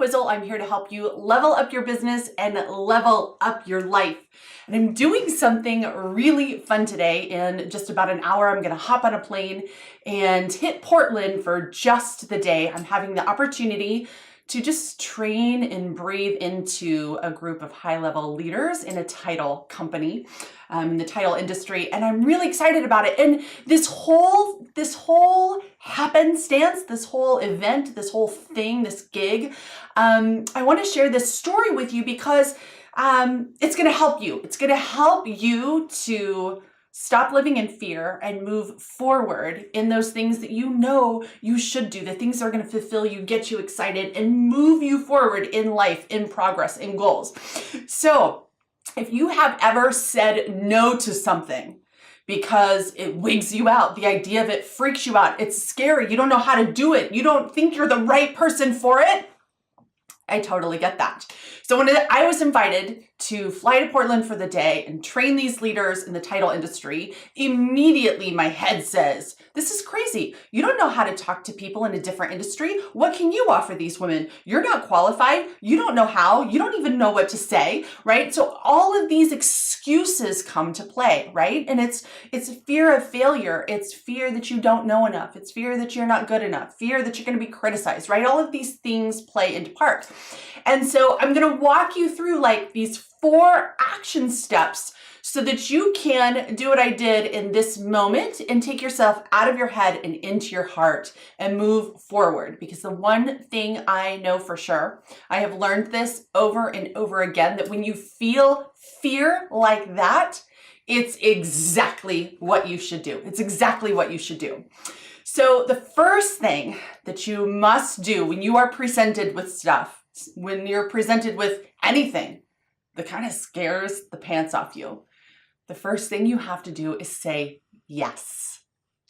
Quisel. I'm here to help you level up your business and level up your life. And I'm doing something really fun today. In just about an hour, I'm going to hop on a plane and hit Portland for just the day. I'm having the opportunity to just train and breathe into a group of high-level leaders in a title company, in the title industry, and I'm really excited about it. And this whole happenstance, this whole event, this whole thing, this gig, I want to share this story with you because it's going to help you. It's going to help you to stop living in fear and move forward in those things that you know you should do, the things that are going to fulfill you, get you excited, and move you forward in life, in progress, in goals. So if you have ever said no to something because it wigs you out, the idea of it freaks you out, it's scary, you don't know how to do it, you don't think you're the right person for it, I totally get that. So when I was invited to fly to Portland for the day and train these leaders in the title industry, immediately my head says, this is crazy. You don't know how to talk to people in a different industry. What can you offer these women? You're not qualified. You don't know how. You don't even know what to say, right? So all of these excuses come to play, right? And it's fear of failure. It's fear that you don't know enough. It's fear that you're not good enough. Fear that you're going to be criticized, right? All of these things play into part. And so I'm going to walk you through like these 4 action steps so that you can do what I did in this moment and take yourself out of your head and into your heart and move forward. Because the one thing I know for sure, I have learned this over and over again, that when you feel fear like that, it's exactly what you should do. It's exactly what you should do. So the first thing that you must do when you are presented with stuff, when you're presented with anything that kind of scares the pants off you, the first thing you have to do is say yes.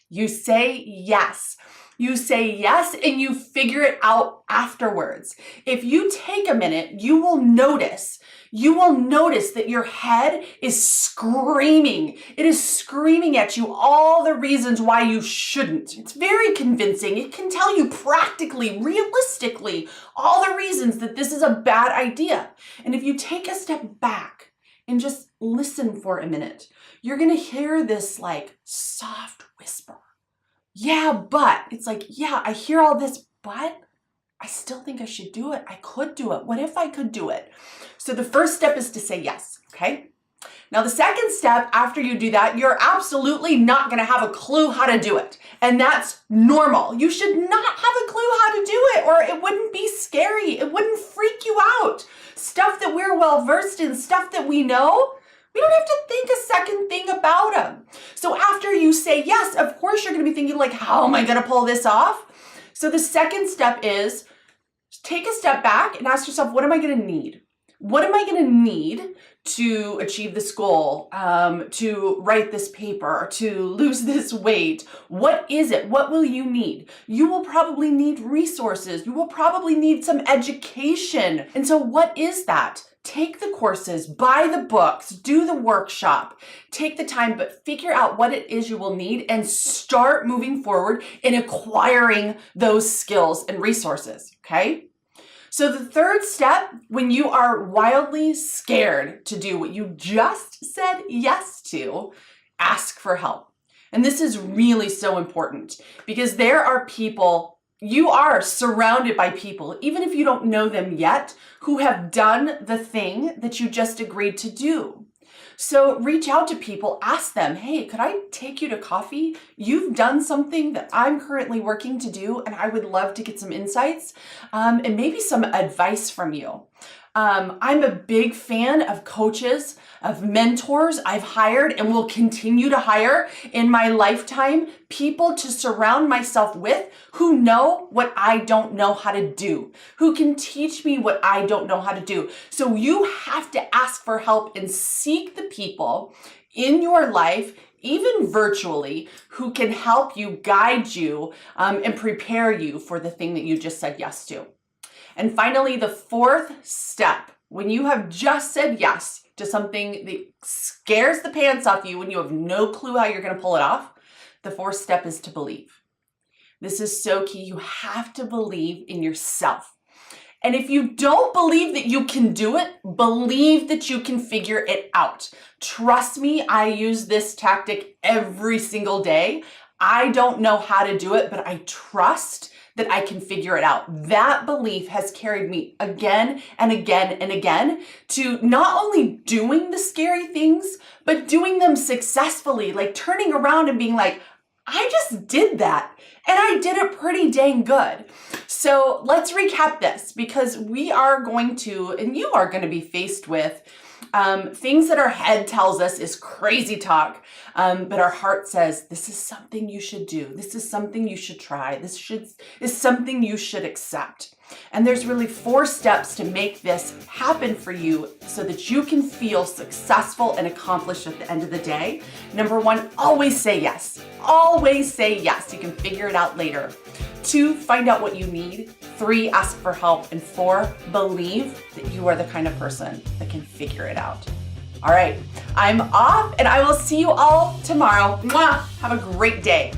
You say yes. You say yes and you figure it out afterwards. If you take a minute, you will notice that your head is screaming. It is screaming at you all the reasons why you shouldn't. It's very convincing. It can tell you practically, realistically, all the reasons that this is a bad idea. And if you take a step back and just listen for a minute, you're going to hear this like soft whisper. Yeah, but it's like, yeah, I hear all this, but I still think I should do it. I could do it. What if I could do it? So the first step is to say yes, okay? Now the second step after you do that, you're absolutely not going to have a clue how to do it. And that's normal. You should not have a clue how to do it or it wouldn't be scary. It wouldn't freak you out. Stuff that we're well versed in, stuff that we know, we don't have to think a second thing about them. So after you say yes, of course you're going to be thinking like, how am I going to pull this off? So the second step is take a step back and ask yourself, what am I going to need? What am I going to need to achieve this goal, to write this paper, to lose this weight? What is it? What will you need? You will probably need resources. You will probably need some education. And so what is that? Take the courses, buy the books, do the workshop, take the time, but figure out what it is you will need and start moving forward in acquiring those skills and resources, okay? So the third step, when you are wildly scared to do what you just said yes to, ask for help. And this is really so important because there are people, you are surrounded by people, even if you don't know them yet, who have done the thing that you just agreed to do. So reach out to people, ask them, hey, could I take you to coffee? You've done something that I'm currently working to do, and I would love to get some insights and maybe some advice from you. I'm a big fan of coaches, of mentors. I've hired and will continue to hire in my lifetime people to surround myself with who know what I don't know how to do, who can teach me what I don't know how to do. So you have to ask for help and seek the people in your life, even virtually, who can help you, guide you, and prepare you for the thing that you just said yes to. And finally, the fourth step, when you have just said yes to something that scares the pants off you, when you have no clue how you're going to pull it off, the fourth step is to believe. This is so key. You have to believe in yourself. And if you don't believe that you can do it, believe that you can figure it out. Trust me, I use this tactic every single day. I don't know how to do it, but I trust that I can figure it out. That belief has carried me again and again and again to not only doing the scary things, but doing them successfully, like turning around and being like, I just did that. And I did it pretty dang good. So let's recap this, because we are going to, and you are going to be faced with things that our head tells us is crazy talk, but our heart says, this is something you should do. This is something you should try. Is something you should accept. And there's really 4 steps to make this happen for you so that you can feel successful and accomplished at the end of the day. Number 1, always say yes. Always say yes. You can figure it out later. 2, find out what you need. 3, ask for help. And 4, believe that you are the kind of person that can figure it out. All right, I'm off, and I will see you all tomorrow. Mwah! Have a great day.